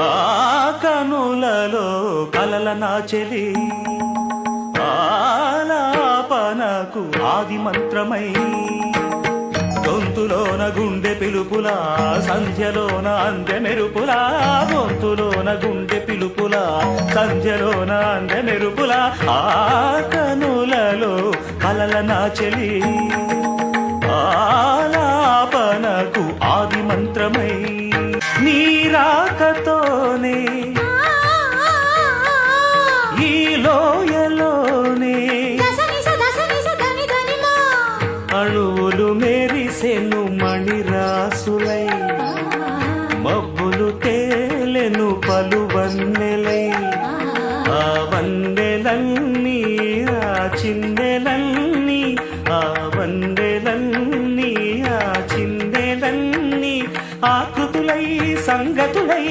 ఆ కనులలో కలల నాచెలి ఆలాపనకు ఆది మంత్రమై గొంతులోన గుండె పిలుపులా సంధ్యలోన అందె మెరుపులా గొంతులోన గుండె పిలుపులా సంధ్యలోన అందె మెరుపులా ఆ కనులలో కలల నాచెలి ఆలాపనకు ఆది మంత్రమై నీ రాకతోనే ఈ లోయలోనే అణువులు మెరిసెను మణిరాసులై మబ్బులు తేలెను పలు వన్నెలై ఆ వన్నెలన్నీ ఆ చిన్నెలన్నీ ఆ వన్నెలన్నీ ఆ చిన్నెలన్నీ ఆకృతులై సంగతులై